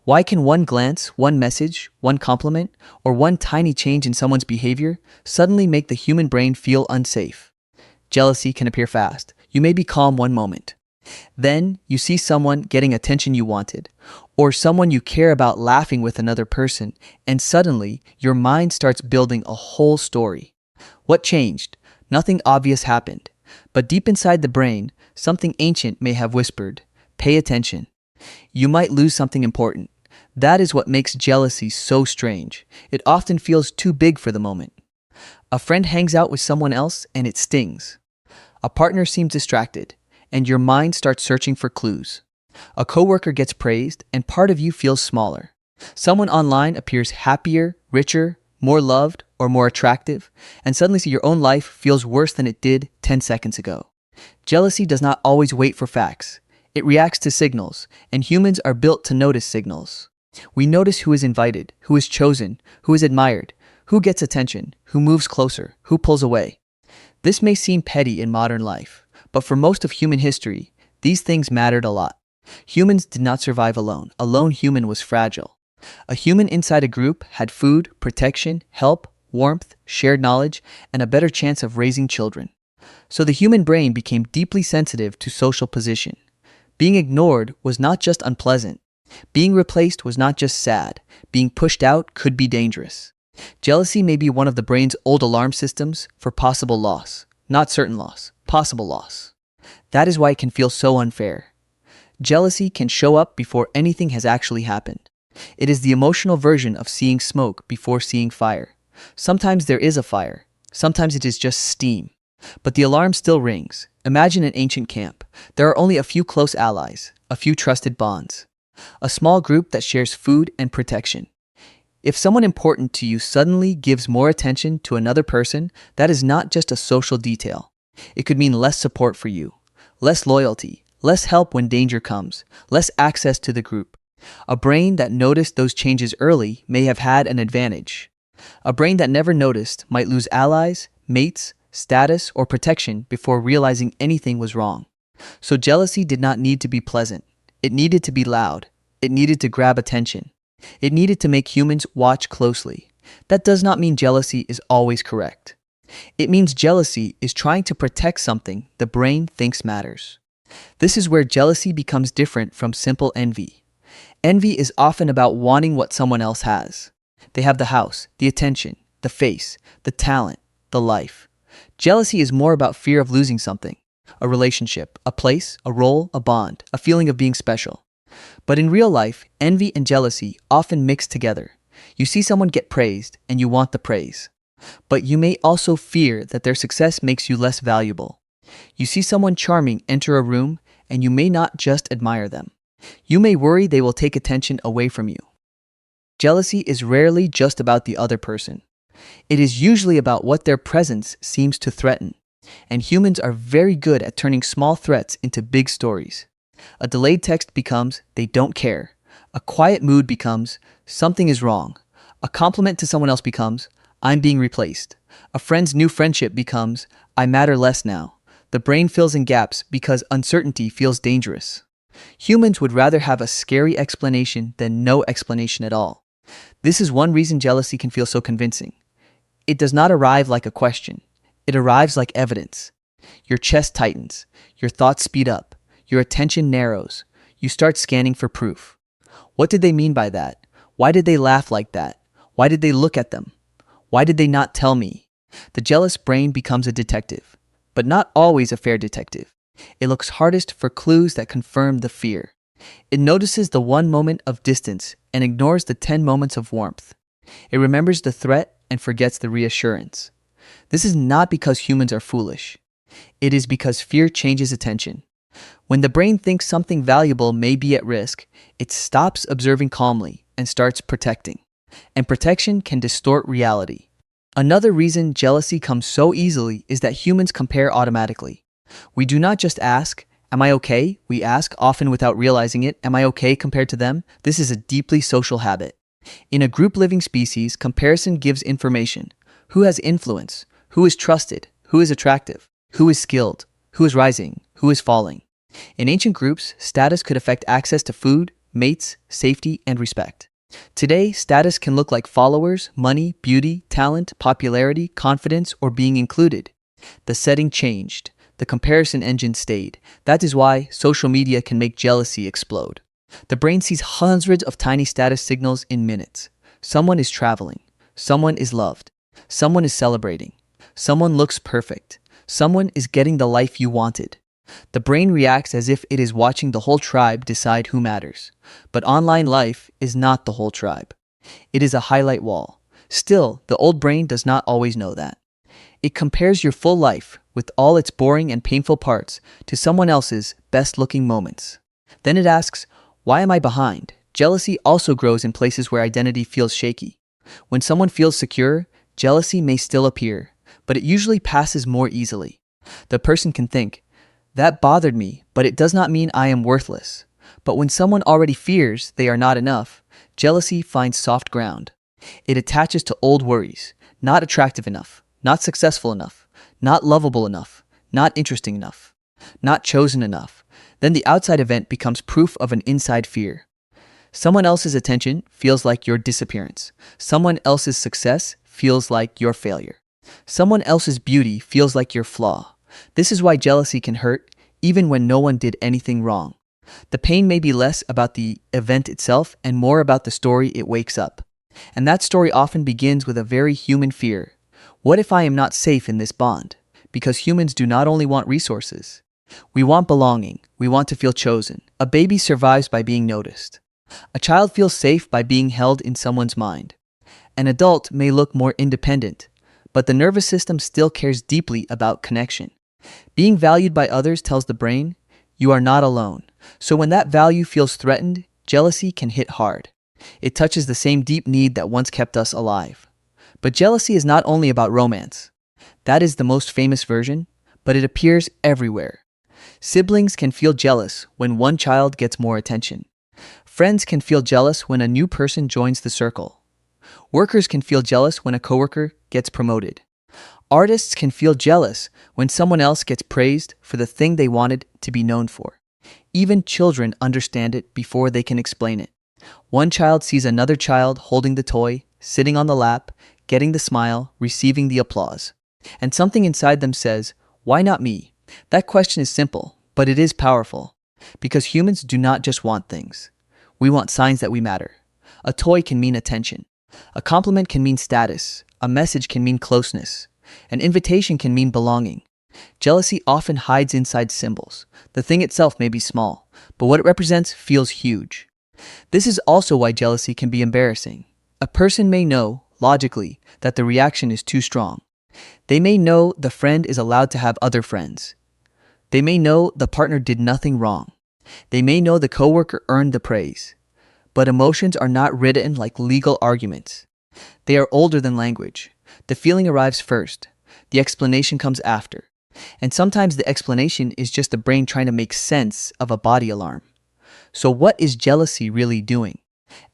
Why can one glance, one message, one compliment, or one tiny change in someone's behavior suddenly make the human brain feel unsafe? Jealousy can appear fast. You may be calm one moment. Then you see someone getting attention you wanted, or someone you care about laughing with another person, and suddenly your mind starts building a whole story. What changed? Nothing obvious happened. But deep inside the brain, something ancient may have whispered, "Pay attention. You might lose something important." That is what makes jealousy so strange. It often feels too big for the moment. A friend hangs out with someone else and it stings. A partner seems distracted, and your mind starts searching for clues. A coworker gets praised, and part of you feels smaller. Someone online appears happier, richer, more loved, or more attractive, and suddenly your own life feels worse than it did 10 seconds ago. Jealousy does not always wait for facts. It reacts to signals, and humans are built to notice signals. We notice who is invited, who is chosen, who is admired, who gets attention, who moves closer, who pulls away. This may seem petty in modern life, but for most of human history, these things mattered a lot. Humans did not survive alone. A lone human was fragile. A human inside a group had food, protection, help, warmth, shared knowledge, and a better chance of raising children. So the human brain became deeply sensitive to social position. Being ignored was not just unpleasant. Being replaced was not just sad. Being pushed out could be dangerous. Jealousy may be one of the brain's old alarm systems for possible loss. Not certain loss, possible loss. That is why it can feel so unfair. Jealousy can show up before anything has actually happened. It is the emotional version of seeing smoke before seeing fire. Sometimes there is a fire. Sometimes it is just steam. But the alarm still rings. Imagine an ancient camp. There are only a few close allies, a few trusted bonds, a small group that shares food and protection. If someone important to you suddenly gives more attention to another person, that is not just a social detail. It could mean less support for you, less loyalty, less help when danger comes, less access to the group. A brain that noticed those changes early may have had an advantage. A brain that never noticed might lose allies, mates, status, or protection before realizing anything was wrong. So jealousy did not need to be pleasant. It needed to be loud. It needed to grab attention. It needed to make humans watch closely. That does not mean jealousy is always correct. It means jealousy is trying to protect something the brain thinks matters. This is where jealousy becomes different from simple envy. Envy is often about wanting what someone else has. They have the house, the attention, the face, the talent, the life. Jealousy is more about fear of losing something. A relationship, a place, a role, a bond, a feeling of being special. But in real life, envy and jealousy often mix together. You see someone get praised and you want the praise. But you may also fear that their success makes you less valuable. You see someone charming enter a room and you may not just admire them. You may worry they will take attention away from you. Jealousy is rarely just about the other person. It is usually about what their presence seems to threaten. And humans are very good at turning small threats into big stories. A delayed text becomes, "they don't care." A quiet mood becomes, "something is wrong." A compliment to someone else becomes, "I'm being replaced." A friend's new friendship becomes, "I matter less now." The brain fills in gaps because uncertainty feels dangerous. Humans would rather have a scary explanation than no explanation at all. This is one reason jealousy can feel so convincing. It does not arrive like a question. It arrives like evidence. Your chest tightens. Your thoughts speed up. Your attention narrows. You start scanning for proof. What did they mean by that? Why did they laugh like that? Why did they look at them? Why did they not tell me? The jealous brain becomes a detective, but not always a fair detective. It looks hardest for clues that confirm the fear. It notices the one moment of distance and ignores the 10 moments of warmth. It remembers the threat and forgets the reassurance. This is not because humans are foolish. It is because fear changes attention. When the brain thinks something valuable may be at risk, it stops observing calmly and starts protecting. And protection can distort reality. Another reason jealousy comes so easily is that humans compare automatically. We do not just ask, "Am I okay?" We ask, often without realizing it, "Am I okay compared to them?" This is a deeply social habit. In a group living species, comparison gives information. Who has influence? Who is trusted? Who is attractive? Who is skilled? Who is rising? Who is falling? In ancient groups, status could affect access to food, mates, safety, and respect. Today, status can look like followers, money, beauty, talent, popularity, confidence, or being included. The setting changed. The comparison engine stayed. That is why social media can make jealousy explode. The brain sees hundreds of tiny status signals in minutes. Someone is traveling. Someone is loved. Someone is celebrating. Someone looks perfect. Someone is getting the life you wanted. The brain reacts as if it is watching the whole tribe decide who matters. But online life is not the whole tribe. It is a highlight wall. Still, the old brain does not always know that. It compares your full life, with all its boring and painful parts, to someone else's best-looking moments. Then it asks, why am I behind? Jealousy also grows in places where identity feels shaky. When someone feels secure, jealousy may still appear, but it usually passes more easily. The person can think, that bothered me, but it does not mean I am worthless. But when someone already fears they are not enough, jealousy finds soft ground. It attaches to old worries, not attractive enough, not successful enough, not lovable enough, not interesting enough, not chosen enough. Then the outside event becomes proof of an inside fear. Someone else's attention feels like your disappearance. Someone else's success feels like your failure. Someone else's beauty feels like your flaw. This is why jealousy can hurt, even when no one did anything wrong. The pain may be less about the event itself and more about the story it wakes up. And that story often begins with a very human fear. What if I am not safe in this bond? Because humans do not only want resources. We want belonging. We want to feel chosen. A baby survives by being noticed. A child feels safe by being held in someone's mind. An adult may look more independent, but the nervous system still cares deeply about connection. Being valued by others tells the brain, you are not alone. So when that value feels threatened, jealousy can hit hard. It touches the same deep need that once kept us alive. But jealousy is not only about romance. That is the most famous version, but it appears everywhere. Siblings can feel jealous when one child gets more attention. Friends can feel jealous when a new person joins the circle. Workers can feel jealous when a coworker gets promoted. Artists can feel jealous when someone else gets praised for the thing they wanted to be known for. Even children understand it before they can explain it. One child sees another child holding the toy, sitting on the lap, getting the smile, receiving the applause. And something inside them says, why not me? That question is simple, but it is powerful. Because humans do not just want things. We want signs that we matter. A toy can mean attention. A compliment can mean status. A message can mean closeness. An invitation can mean belonging. Jealousy often hides inside symbols. The thing itself may be small, but what it represents feels huge. This is also why jealousy can be embarrassing. A person may know, logically, that the reaction is too strong. They may know the friend is allowed to have other friends. They may know the partner did nothing wrong. They may know the coworker earned the praise. But emotions are not written like legal arguments. They are older than language. The feeling arrives first. The explanation comes after. And sometimes the explanation is just the brain trying to make sense of a body alarm. So what is jealousy really doing?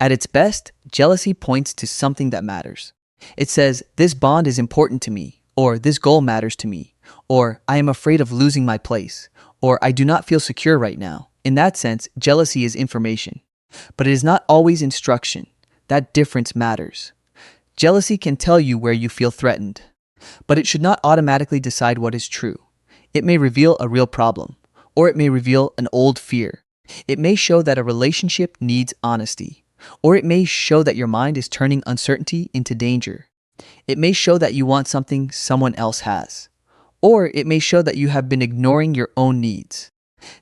At its best, jealousy points to something that matters. It says, this bond is important to me, or this goal matters to me, or I am afraid of losing my place, or I do not feel secure right now. In that sense, jealousy is information. But it is not always instruction. That difference matters. Jealousy can tell you where you feel threatened, but it should not automatically decide what is true. It may reveal a real problem, or it may reveal an old fear. It may show that a relationship needs honesty, or it may show that your mind is turning uncertainty into danger. It may show that you want something someone else has, or it may show that you have been ignoring your own needs.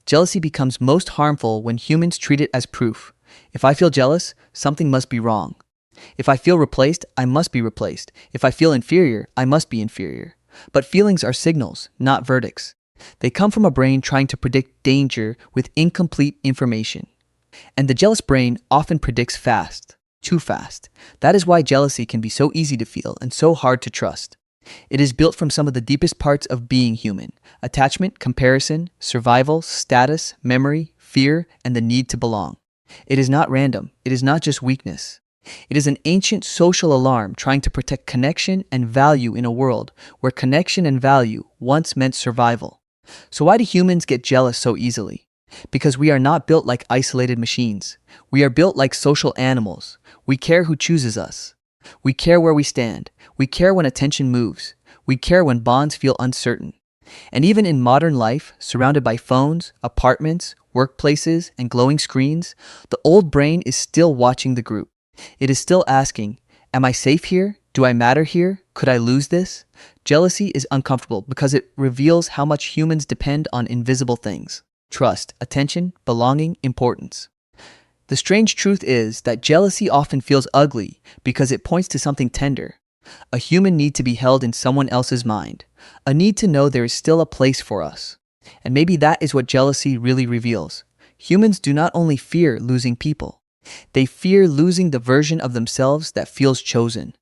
Jealousy becomes most harmful when humans treat it as proof. If I feel jealous, something must be wrong. If I feel replaced, I must be replaced. If I feel inferior, I must be inferior. But feelings are signals, not verdicts. They come from a brain trying to predict danger with incomplete information. And the jealous brain often predicts fast, too fast. That is why jealousy can be so easy to feel and so hard to trust. It is built from some of the deepest parts of being human: attachment, comparison, survival, status, memory, fear, and the need to belong. It is not random. It is not just weakness. It is an ancient social alarm trying to protect connection and value in a world where connection and value once meant survival. So why do humans get jealous so easily? Because we are not built like isolated machines. We are built like social animals. We care who chooses us. We care where we stand. We care when attention moves. We care when bonds feel uncertain. And even in modern life, surrounded by phones, apartments, workplaces, and glowing screens, the old brain is still watching the group. It is still asking, am I safe here? Do I matter here? Could I lose this? Jealousy is uncomfortable because it reveals how much humans depend on invisible things: trust, attention, belonging, importance. The strange truth is that jealousy often feels ugly because it points to something tender. A human need to be held in someone else's mind. A need to know there is still a place for us. And maybe that is what jealousy really reveals. Humans do not only fear losing people. They fear losing the version of themselves that feels chosen.